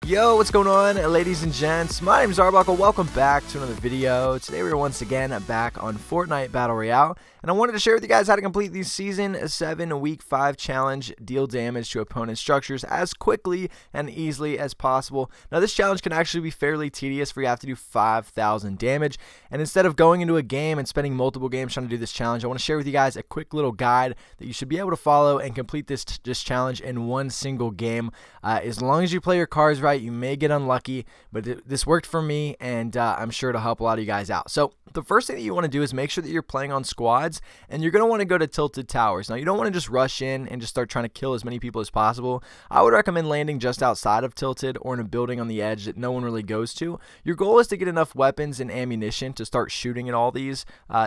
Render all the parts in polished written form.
Yo, what's going on, ladies and gents? My name is Arbuckle. Welcome back to another video. Today we are once again back on Fortnite Battle Royale, and I wanted to share with you guys how to complete the Season 7 Week 5 challenge, deal damage to opponent structures as quickly and easily as possible. Now this challenge can actually be fairly tedious, for you have to do 5,000 damage, and instead of going into a game and spending multiple games trying to do this challenge, I want to share with you guys a quick little guide that you should be able to follow and complete this challenge in one single game. As long as you play your cards right, you may get unlucky, but this worked for me, and I'm sure it'll help a lot of you guys out. So the first thing that you want to do is make sure that you're playing on squads, and you're going to want to go to tilted towers. Now you don't want to just rush in and just start trying to kill as many people as possible. I would recommend landing just outside of tilted or in a building on the edge that no one really goes to. Your goal is to get enough weapons and ammunition to start shooting at all these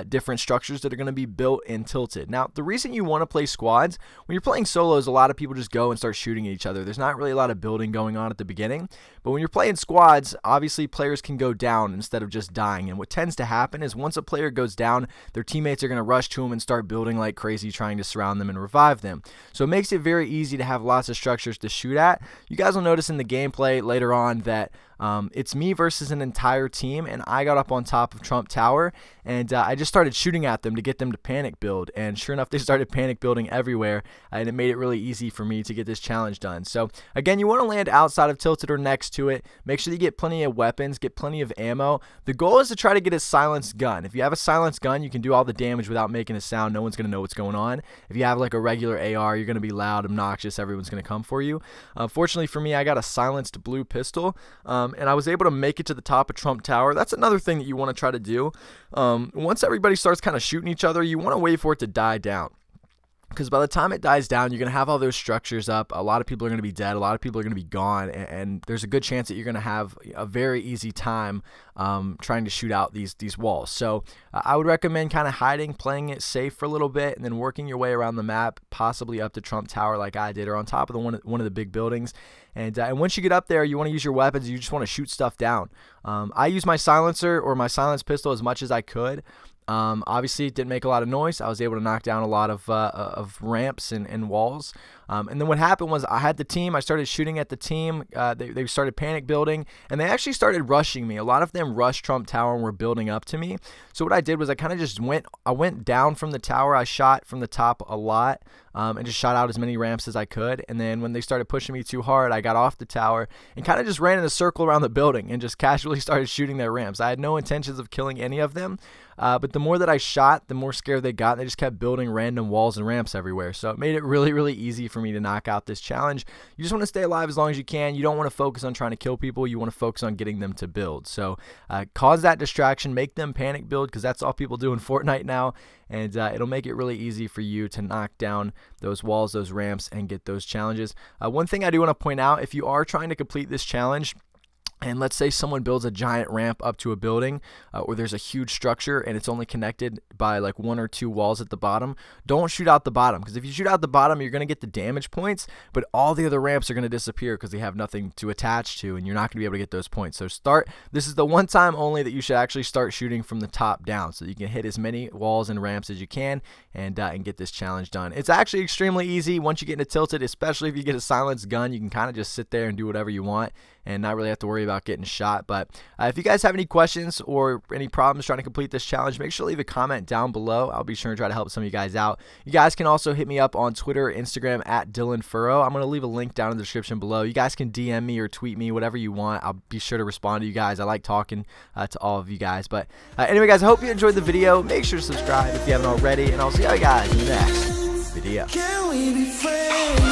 different structures that are going to be built in tilted. Now the reason you want to play squads, when you're playing solos, a lot of people just go and start shooting at each other. There's not really a lot of building going on at the beginning. But when you're playing squads, obviously players can go down instead of just dying. And what tends to happen is once a player goes down, their teammates are going to rush to them and start building like crazy, trying to surround them and revive them. So it makes it very easy to have lots of structures to shoot at. You guys will notice in the gameplay later on that it's me versus an entire team, and I got up on top of Trump Tower, and I just started shooting at them to get them to panic build, and sure enough, they started panic building everywhere, and it made it really easy for me to get this challenge done. So again, you want to land outside of tilted or next to it. Make sure you get plenty of weapons, get plenty of ammo. The goal is to try to get a silenced gun. If you have a silenced gun, you can do all the damage without making a sound. No one's going to know what's going on. If you have like a regular AR, you're going to be loud, obnoxious, everyone's going to come for you. Fortunately for me, I got a silenced blue pistol, and I was able to make it to the top of Trump Tower. That's another thing that you want to try to do. Once everybody starts kind of shooting each other, you want to wait for it to die down. Because by the time it dies down, you're going to have all those structures up. A lot of people are going to be dead. A lot of people are going to be gone. And there's a good chance that you're going to have a very easy time trying to shoot out these walls. So I would recommend kind of hiding, playing it safe for a little bit, and then working your way around the map, possibly up to Trump Tower like I did, or on top of one of the big buildings. And once you get up there, you want to use your weapons. You just want to shoot stuff down. I use my silencer or my silenced pistol as much as I could. Obviously, it didn't make a lot of noise. I was able to knock down a lot of ramps and walls. And then what happened was I had the team. I started shooting at the team. They started panic building, and they actually started rushing me. A lot of them rushed Trump Tower and were building up to me. So what I did was I kind of just went down from the tower. I shot from the top a lot, and just shot out as many ramps as I could. And then when they started pushing me too hard, I got off the tower and kind of just ran in a circle around the building and just casually started shooting their ramps. I had no intentions of killing any of them, but the more that I shot, the more scared they got. They just kept building random walls and ramps everywhere. So it made it really, really easy for me to knock out this challenge. You just want to stay alive as long as you can. You don't want to focus on trying to kill people. You want to focus on getting them to build. So cause that distraction, make them panic build, because that's all people do in Fortnite now. And it'll make it really easy for you to knock down those walls, those ramps, and get those challenges. One thing I do want to point out, if you are trying to complete this challenge, and let's say someone builds a giant ramp up to a building, or there's a huge structure and it's only connected by like 1 or 2 walls at the bottom, don't shoot out the bottom, because if you shoot out the bottom, you're going to get the damage points, but all the other ramps are going to disappear because they have nothing to attach to, and you're not going to be able to get those points. So this is the one time only that you should actually start shooting from the top down, so that you can hit as many walls and ramps as you can, and get this challenge done. It's actually extremely easy once you get into tilted, especially if you get a silenced gun. You can kind of just sit there and do whatever you want and not really have to worry about getting shot. But if you guys have any questions or any problems trying to complete this challenge, make sure to leave a comment down below. I'll be sure to try to help some of you guys out. You guys can also hit me up on Twitter or Instagram at Dylan Furrow. I'm going to leave a link down in the description below. You guys can DM me or tweet me, whatever you want. I'll be sure to respond to you guys. I like talking to all of you guys. But anyway, guys, I hope you enjoyed the video. Make sure to subscribe if you haven't already, and I'll see you guys in the next video. Can we be friends?